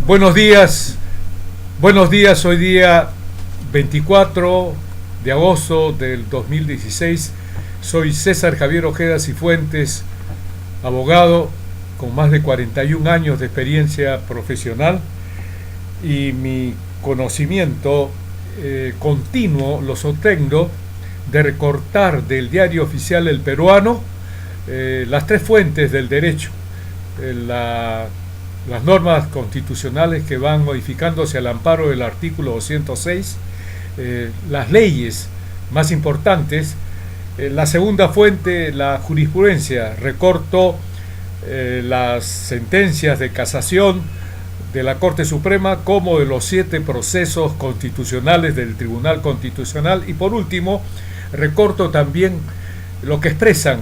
Buenos días, hoy día 24 de agosto del 2016. Soy César Javier Ojeda Cifuentes, abogado con más de 41 años de experiencia profesional, y mi conocimiento continuo lo sostengo de recortar del diario oficial El Peruano las tres fuentes del derecho, las normas constitucionales que van modificándose al amparo del artículo 206, las leyes más importantes, la segunda fuente, la jurisprudencia, recorto las sentencias de casación de la Corte Suprema como de los 7 procesos constitucionales del Tribunal Constitucional, y por último recorto también lo que expresan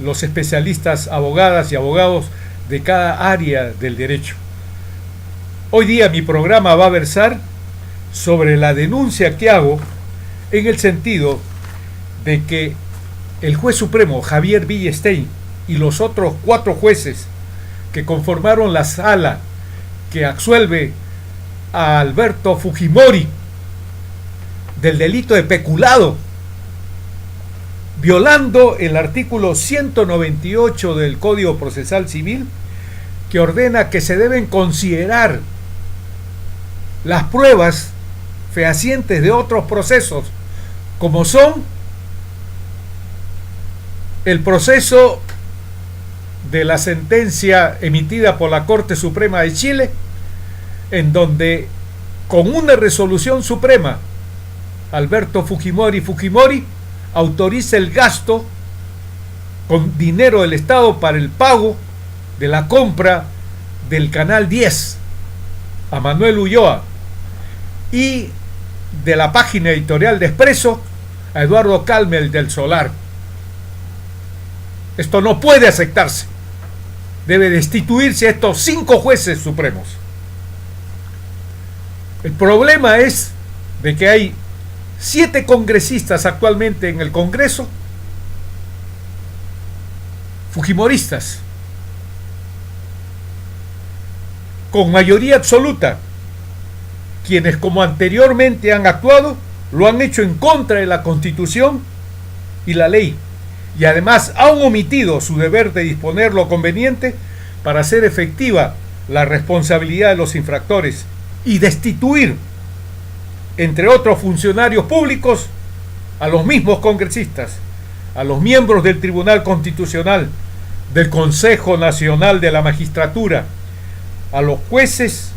los especialistas, abogadas y abogados de cada área del derecho. Hoy día mi programa va a versar sobre la denuncia que hago en el sentido de que el juez supremo Javier Villestein y los otros 4 jueces que conformaron la sala que absuelve a Alberto Fujimori del delito de peculado, violando el artículo 198 del Código Procesal Civil, que ordena que se deben considerar las pruebas fehacientes de otros procesos, como son el proceso de la sentencia emitida por la Corte Suprema de Chile, en donde con una resolución suprema Alberto Fujimori autoriza el gasto con dinero del Estado para el pago de la compra del Canal 10 a Manuel Ulloa, y de la página editorial de Expreso a Eduardo Calmel del Solar. Esto no puede aceptarse. Debe destituirse a estos 5 jueces supremos. El problema es de que hay 7 congresistas actualmente en el Congreso fujimoristas, con mayoría absoluta, quienes, como anteriormente han actuado, lo han hecho en contra de la Constitución y la ley, y además han omitido su deber de disponer lo conveniente para hacer efectiva la responsabilidad de los infractores y destituir, entre otros funcionarios públicos, a los mismos congresistas, a los miembros del Tribunal Constitucional, del Consejo Nacional de la Magistratura, a los jueces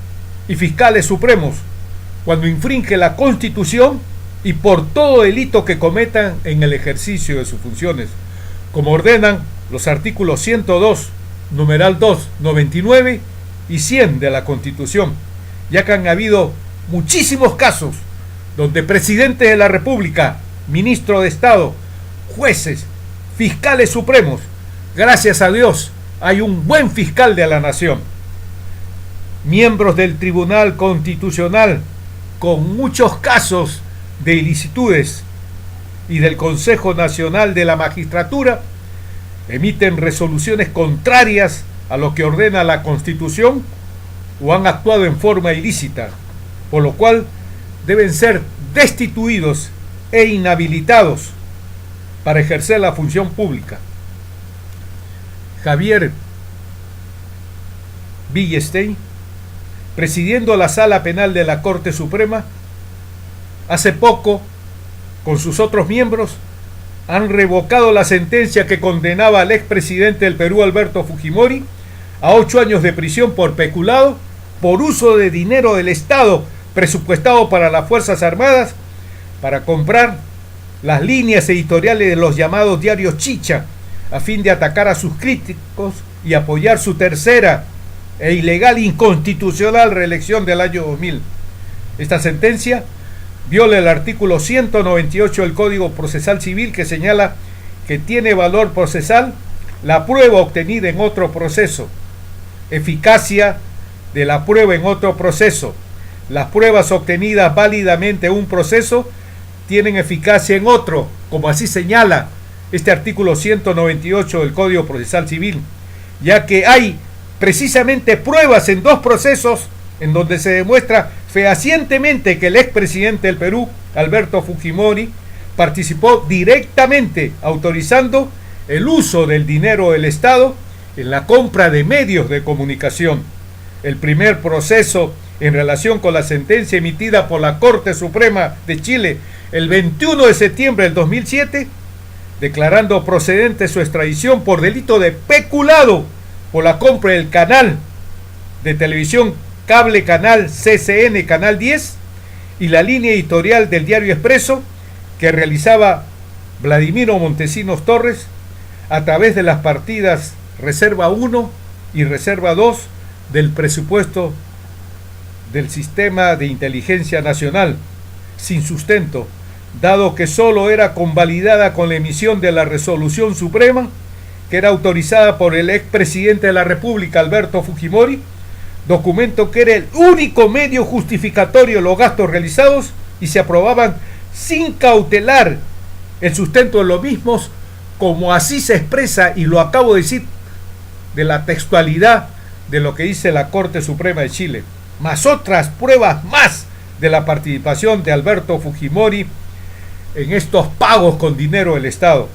y fiscales supremos, cuando infringe la Constitución y por todo delito que cometan en el ejercicio de sus funciones, como ordenan los artículos 102, numeral 2, 99 y 100 de la Constitución, ya que han habido muchísimos casos donde presidentes de la República, ministro de Estado, jueces, fiscales supremos, gracias a Dios hay un buen fiscal de la nación, miembros del Tribunal Constitucional con muchos casos de ilicitudes, y del Consejo Nacional de la Magistratura, emiten resoluciones contrarias a lo que ordena la Constitución o han actuado en forma ilícita, por lo cual deben ser destituidos e inhabilitados para ejercer la función pública. Javier Villestein, presidiendo la Sala Penal de la Corte Suprema, hace poco, con sus otros miembros, han revocado la sentencia que condenaba al expresidente del Perú, Alberto Fujimori, a 8 años de prisión por peculado, por uso de dinero del Estado presupuestado para las Fuerzas Armadas, para comprar las líneas editoriales de los llamados diarios Chicha, a fin de atacar a sus críticos y apoyar su tercera e ilegal inconstitucional reelección del año 2000. Esta sentencia viola el artículo 198 del Código Procesal Civil, que señala que tiene valor procesal la prueba obtenida en otro proceso, eficacia de la prueba en otro proceso. Las pruebas obtenidas válidamente en un proceso tienen eficacia en otro, como así señala este artículo 198 del Código Procesal Civil, ya que hay precisamente pruebas en 2 procesos en donde se demuestra fehacientemente que el expresidente del Perú, Alberto Fujimori, participó directamente autorizando el uso del dinero del Estado en la compra de medios de comunicación. El primer proceso en relación con la sentencia emitida por la Corte Suprema de Chile el 21 de septiembre del 2007, declarando procedente su extradición por delito de peculado por la compra del canal de televisión cable canal CCN Canal 10 y la línea editorial del Diario Expreso que realizaba Vladimiro Montesinos Torres a través de las partidas Reserva 1 y Reserva 2 del presupuesto del Sistema de Inteligencia Nacional, sin sustento, dado que solo era convalidada con la emisión de la Resolución Suprema, que era autorizada por el expresidente de la República, Alberto Fujimori, documento que era el único medio justificatorio de los gastos realizados y se aprobaban sin cautelar el sustento de los mismos, como así se expresa, y lo acabo de decir, de la textualidad de lo que dice la Corte Suprema de Chile, más otras pruebas más de la participación de Alberto Fujimori en estos pagos con dinero del Estado.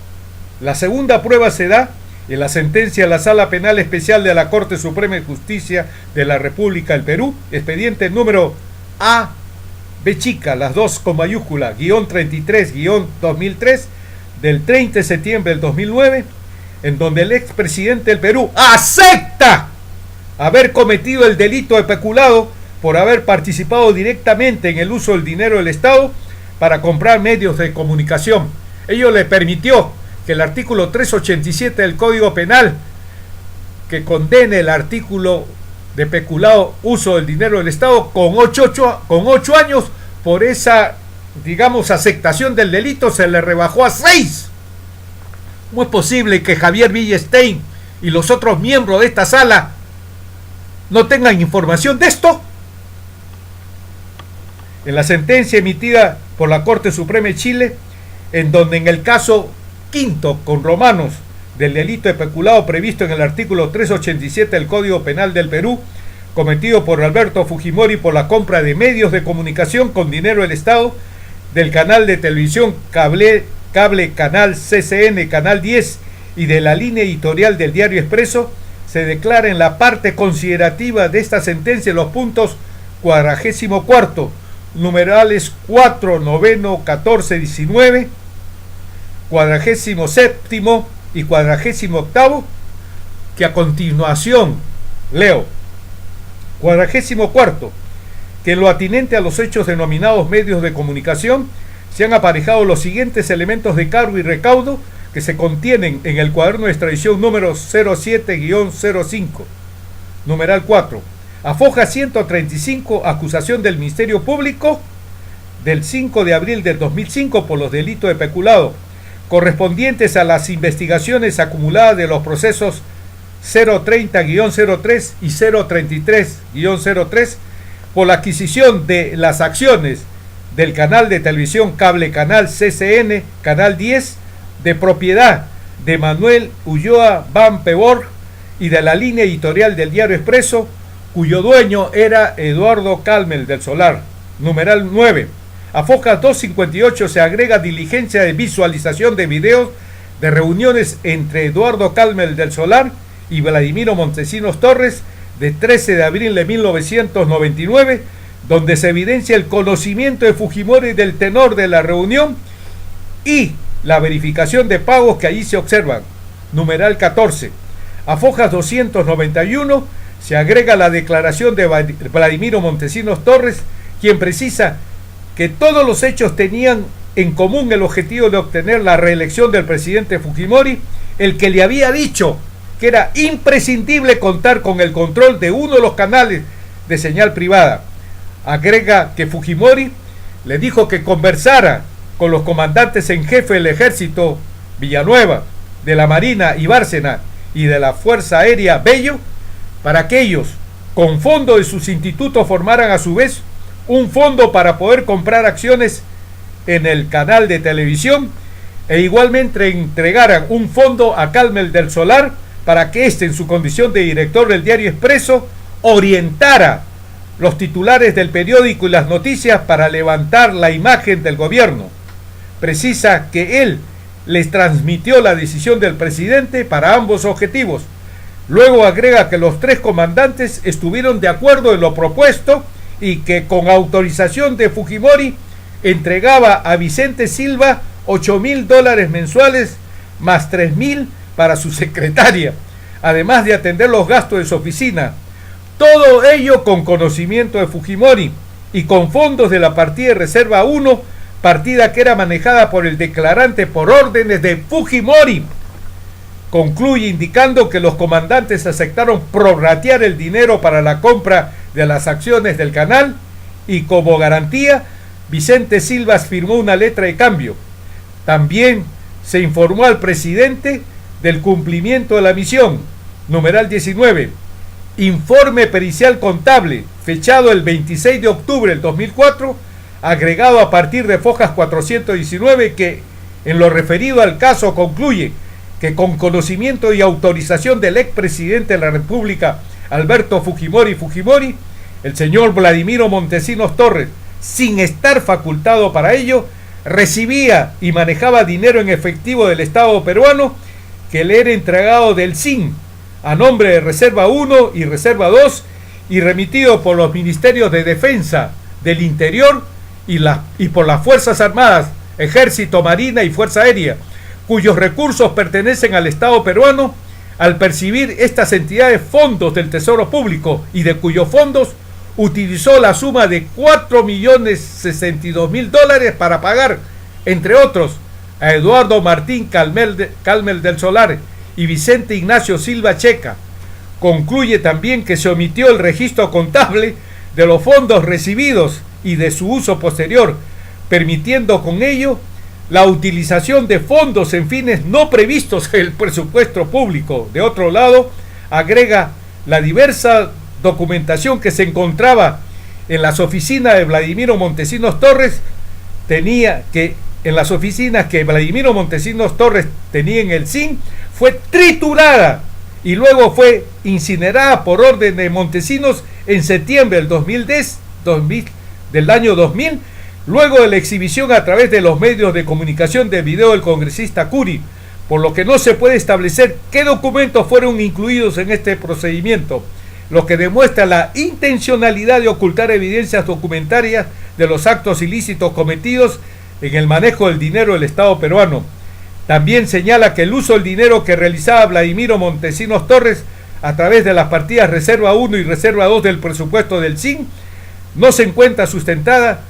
La segunda prueba se da en la sentencia de la Sala Penal Especial de la Corte Suprema de Justicia de la República del Perú, expediente número A, B chica, las dos con mayúscula, _33-2003, del 30 de septiembre del 2009, en donde el expresidente del Perú acepta haber cometido el delito de peculado por haber participado directamente en el uso del dinero del Estado para comprar medios de comunicación. Ello le permitió que el artículo 387 del Código Penal, que condene el artículo de peculado uso del dinero del Estado con 8 años, por esa, digamos, aceptación del delito, se le rebajó a 6. ¿Cómo es posible que Javier Villestein y los otros miembros de esta sala no tengan información de esto? En la sentencia emitida por la Corte Suprema de Chile, en donde en el caso quinto con romanos del delito de peculado previsto en el artículo 387 del Código Penal del Perú, cometido por Alberto Fujimori por la compra de medios de comunicación con dinero del Estado, del canal de televisión cable canal CCN Canal 10 y de la línea editorial del Diario Expreso, se declara en la parte considerativa de esta sentencia los puntos 44, numerales 4, 9, 14, 19, 47 y 48, que a continuación leo. 44. Que en lo atinente a los hechos denominados medios de comunicación se han aparejado los siguientes elementos de cargo y recaudo que se contienen en el cuaderno de extradición número 07-05, numeral 4, a foja 135, acusación del Ministerio Público del 5 de abril del 2005 por los delitos de peculado, correspondientes a las investigaciones acumuladas de los procesos 030-03 y 033-03 por la adquisición de las acciones del canal de televisión cable canal CCN Canal 10 de propiedad de Manuel Ulloa Van Peborg y de la línea editorial del Diario Expreso, cuyo dueño era Eduardo Calmel del Solar. Numeral 9. A foja 258 se agrega diligencia de visualización de videos de reuniones entre Eduardo Calmel del Solar y Vladimiro Montesinos Torres de 13 de abril de 1999, donde se evidencia el conocimiento de Fujimori del tenor de la reunión y la verificación de pagos que allí se observan. Numeral 14. A fojas 291 se agrega la declaración de Vladimiro Montesinos Torres, quien precisa que todos los hechos tenían en común el objetivo de obtener la reelección del presidente Fujimori, el que le había dicho que era imprescindible contar con el control de uno de los canales de señal privada. Agrega que Fujimori le dijo que conversara con los comandantes en jefe del ejército Villanueva, de la Marina y Bárcena y de la Fuerza Aérea Bello, para que ellos, con fondo de sus institutos, formaran a su vez un fondo para poder comprar acciones en el canal de televisión e igualmente entregaran un fondo a Calmel del Solar para que éste, en su condición de director del Diario Expreso, orientara los titulares del periódico y las noticias para levantar la imagen del gobierno. Precisa que él les transmitió la decisión del presidente para ambos objetivos. Luego agrega que los tres comandantes estuvieron de acuerdo en lo propuesto y que con autorización de Fujimori entregaba a Vicente Silva $8,000 mensuales más 3,000 para su secretaria, además de atender los gastos de su oficina. Todo ello con conocimiento de Fujimori y con fondos de la partida de Reserva 1, partida que era manejada por el declarante por órdenes de Fujimori. Concluye indicando que los comandantes aceptaron prorratear el dinero para la compra de las acciones del canal y como garantía, Vicente Silva firmó una letra de cambio. También se informó al presidente del cumplimiento de la misión. Numeral 19. Informe pericial contable, fechado el 26 de octubre del 2004, agregado a partir de Fojas 419, que en lo referido al caso concluye que con conocimiento y autorización del expresidente de la República, Alberto Fujimori, el señor Vladimiro Montesinos Torres, sin estar facultado para ello, recibía y manejaba dinero en efectivo del Estado peruano que le era entregado del SIN a nombre de Reserva 1 y Reserva 2 y remitido por los Ministerios de Defensa, del Interior y por las Fuerzas Armadas, Ejército, Marina y Fuerza Aérea, cuyos recursos pertenecen al Estado peruano, al percibir estas entidades fondos del Tesoro Público y de cuyos fondos utilizó la suma de $4,062,000 para pagar, entre otros, a Eduardo Martín Calmel del Solar y Vicente Ignacio Silva Checa. Concluye también que se omitió el registro contable de los fondos recibidos y de su uso posterior, permitiendo con ello la utilización de fondos en fines no previstos en el presupuesto público. De otro lado, agrega la diversa documentación que se encontraba en las oficinas de Vladimiro Montesinos Torres, en las oficinas que Vladimiro Montesinos Torres tenía en el SIN, fue triturada y luego fue incinerada por orden de Montesinos en septiembre del año 2000, luego de la exhibición a través de los medios de comunicación del video del congresista Curi, por lo que no se puede establecer qué documentos fueron incluidos en este procedimiento, lo que demuestra la intencionalidad de ocultar evidencias documentarias de los actos ilícitos cometidos en el manejo del dinero del Estado peruano. También señala que el uso del dinero que realizaba Vladimiro Montesinos Torres a través de las partidas Reserva 1 y Reserva 2 del presupuesto del SIN no se encuentra sustentada,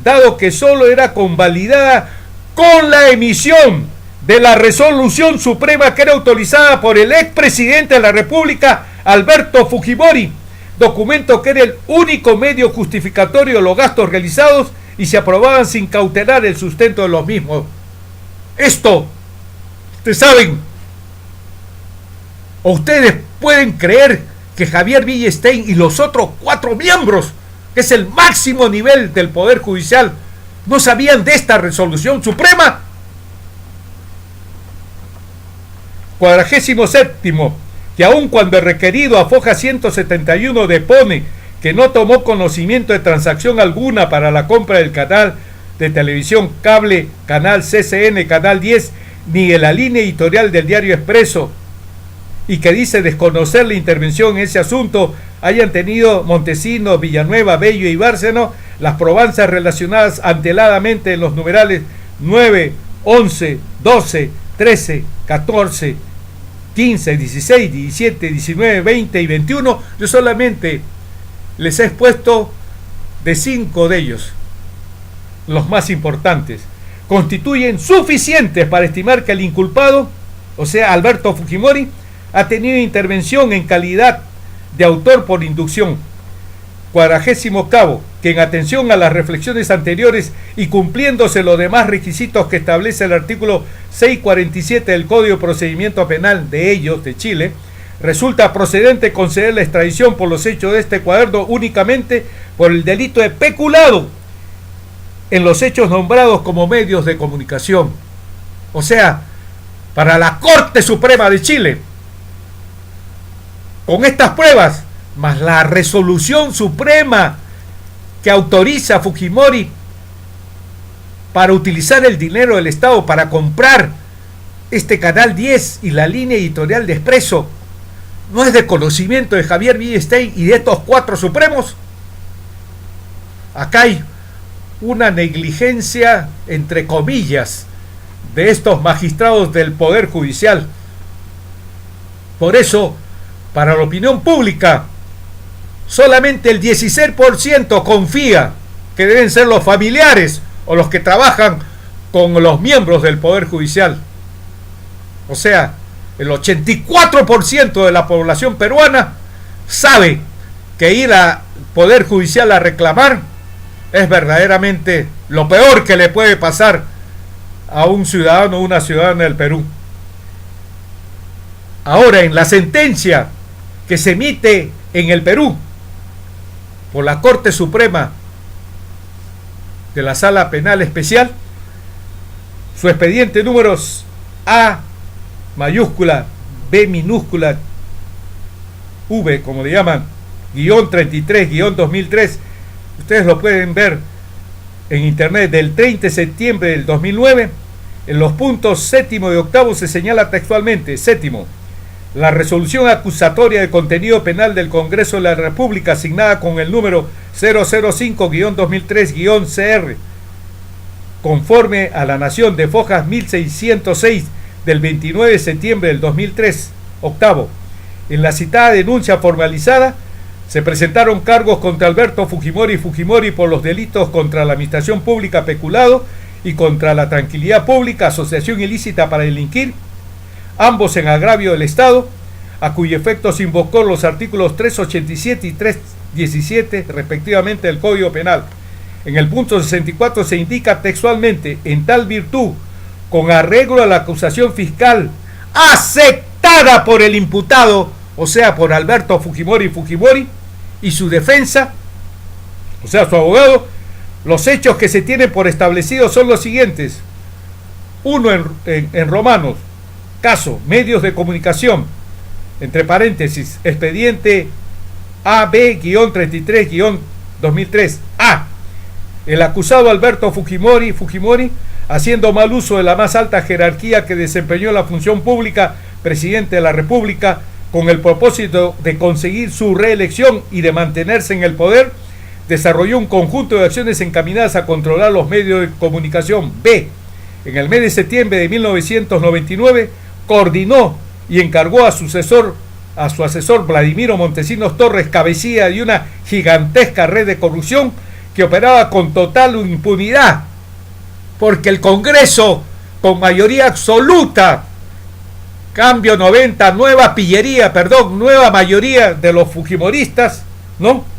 dado que solo era convalidada con la emisión de la resolución suprema que era autorizada por el expresidente de la República, Alberto Fujimori, documento que era el único medio justificatorio de los gastos realizados y se aprobaban sin cautelar el sustento de los mismos. Esto, ustedes saben, o ustedes pueden creer que Javier Villestein y los otros 4 miembros, que es el máximo nivel del Poder Judicial, no sabían de esta resolución suprema. 47º, que aun cuando el requerido a Foja 171 depone que no tomó conocimiento de transacción alguna para la compra del canal de televisión cable, canal CCN, canal 10, ni de la línea editorial del diario Expreso, y que dice desconocer la intervención en ese asunto, hayan tenido Montesinos, Villanueva, Bello y Bárceno las probanzas relacionadas anteladamente en los numerales 9, 11, 12, 13, 14, 15, 16, 17, 19, 20 y 21. Yo solamente les he expuesto de 5 de ellos, los más importantes. Constituyen suficientes para estimar que el inculpado, o sea, Alberto Fujimori, ha tenido intervención en calidad de autor por inducción. 48º, que en atención a las reflexiones anteriores y cumpliéndose los demás requisitos que establece el artículo 647 del Código de Procedimiento Penal de ellos, de Chile, resulta procedente conceder la extradición por los hechos de este cuaderno únicamente por el delito de peculado en los hechos nombrados como medios de comunicación. O sea, para la Corte Suprema de Chile, con estas pruebas, más la resolución suprema que autoriza a Fujimori para utilizar el dinero del Estado para comprar este Canal 10 y la línea editorial de Expreso, no es de conocimiento de Javier Villestein y de estos 4 supremos? Acá hay una negligencia, entre comillas, de estos magistrados del Poder Judicial. Por eso, para la opinión pública, solamente el 16% confía que deben ser los familiares o los que trabajan con los miembros del Poder Judicial. O sea, el 84% de la población peruana sabe que ir al Poder Judicial a reclamar es verdaderamente lo peor que le puede pasar a un ciudadano o una ciudadana del Perú. Ahora, en la sentencia que se emite en el Perú por la Corte Suprema de la Sala Penal Especial, su expediente números A mayúscula, B minúscula, V, como le llaman, guión 33, guión 2003, ustedes lo pueden ver en internet, del 30 de septiembre del 2009, en los puntos 7 y 8 se señala textualmente: séptimo, la resolución acusatoria de contenido penal del Congreso de la República asignada con el número 005-2003-CR, conforme a la Nación de Fojas 1606 del 29 de septiembre del 2003. Octavo, en la citada denuncia formalizada se presentaron cargos contra Alberto Fujimori y Fujimori por los delitos contra la administración pública peculado y contra la tranquilidad pública, asociación ilícita para delinquir, ambos en agravio del Estado, a cuyo efecto se invocó los artículos 387 y 317 respectivamente del Código Penal. En el punto 64 se indica textualmente: en tal virtud, con arreglo a la acusación fiscal aceptada por el imputado, o sea, por Alberto Fujimori y su defensa, o sea, su abogado, los hechos que se tienen por establecidos son los siguientes. 1 en romanos, caso, medios de comunicación, entre paréntesis, expediente AB-33-2003. A. El acusado Alberto Fujimori, haciendo mal uso de la más alta jerarquía que desempeñó la función pública, presidente de la República, con el propósito de conseguir su reelección y de mantenerse en el poder, desarrolló un conjunto de acciones encaminadas a controlar los medios de comunicación. B. En el mes de septiembre de 1999, coordinó y encargó a su asesor Vladimiro Montesinos Torres, cabecilla de una gigantesca red de corrupción que operaba con total impunidad, porque el Congreso, con mayoría absoluta, cambio 90, nueva mayoría de los fujimoristas, ¿no?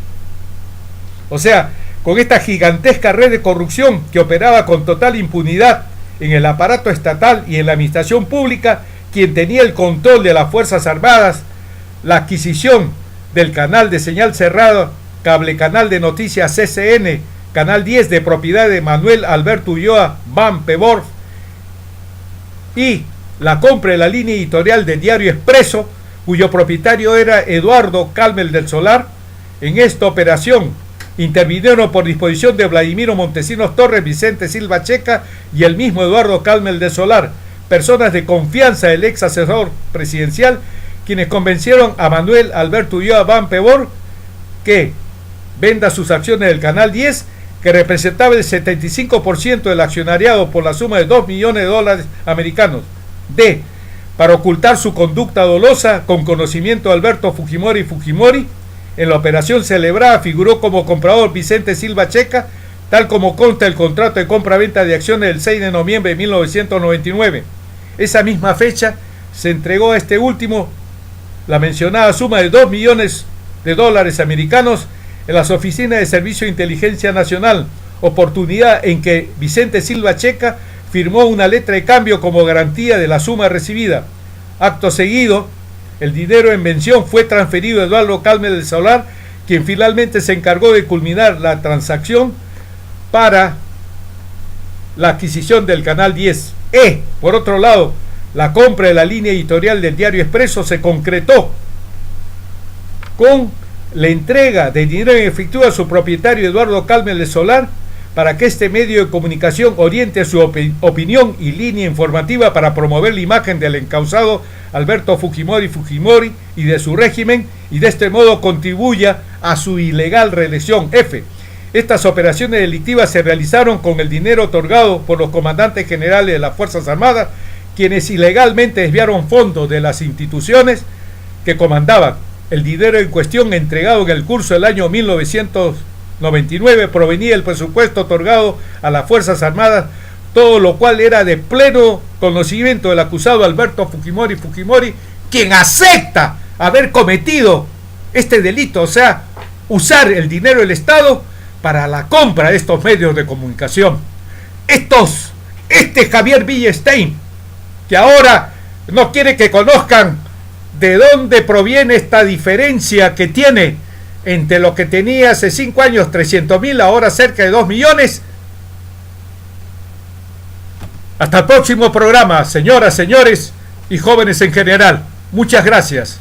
O sea, con esta gigantesca red de corrupción que operaba con total impunidad en el aparato estatal y en la administración pública, quien tenía el control de las Fuerzas Armadas, la adquisición del canal de señal cerrada, cable canal de noticias CCN, Canal 10 de propiedad de Manuel Alberto Ulloa Van Peborg, y la compra de la línea editorial del diario Expreso, cuyo propietario era Eduardo Calmel del Solar. En esta operación intervinieron por disposición de Vladimiro Montesinos Torres, Vicente Silva Checa y el mismo Eduardo Calmel del Solar, personas de confianza del ex asesor presidencial, quienes convencieron a Manuel Alberto Ulloa Van Peborg que venda sus acciones del Canal 10, que representaba el 75% del accionariado, por la suma de $2 millones americanos. D. Para ocultar su conducta dolosa, con conocimiento de Alberto Fujimori, en la operación celebrada figuró como comprador Vicente Silva Checa, tal como consta el contrato de compra-venta de acciones del 6 de noviembre de 1999. Esa misma fecha se entregó a este último la mencionada suma de $2 millones americanos en las oficinas de Servicio de Inteligencia Nacional, oportunidad en que Vicente Silva Checa firmó una letra de cambio como garantía de la suma recibida. Acto seguido, el dinero en mención fue transferido a Eduardo Calmel del Solar, quien finalmente se encargó de culminar la transacción para la adquisición del Canal 10. Por otro lado, la compra de la línea editorial del diario Expreso se concretó con la entrega de dinero en efectivo a su propietario Eduardo Calmes de Solar para que este medio de comunicación oriente su opinión y línea informativa para promover la imagen del encausado Alberto Fujimori y de su régimen, y de este modo contribuya a su ilegal reelección. F. Estas operaciones delictivas se realizaron con el dinero otorgado por los comandantes generales de las Fuerzas Armadas, quienes ilegalmente desviaron fondos de las instituciones que comandaban. El dinero en cuestión, entregado en el curso del año 1999, provenía del presupuesto otorgado a las Fuerzas Armadas, todo lo cual era de pleno conocimiento del acusado Alberto Fujimori, quien acepta haber cometido este delito, o sea, usar el dinero del Estado para la compra de estos medios de comunicación. Este Javier Villestein, que ahora no quiere que conozcan de dónde proviene esta diferencia que tiene entre lo que tenía hace 5 años, 300.000, ahora cerca de 2 millones. Hasta el próximo programa, señoras, señores y jóvenes en general. Muchas gracias.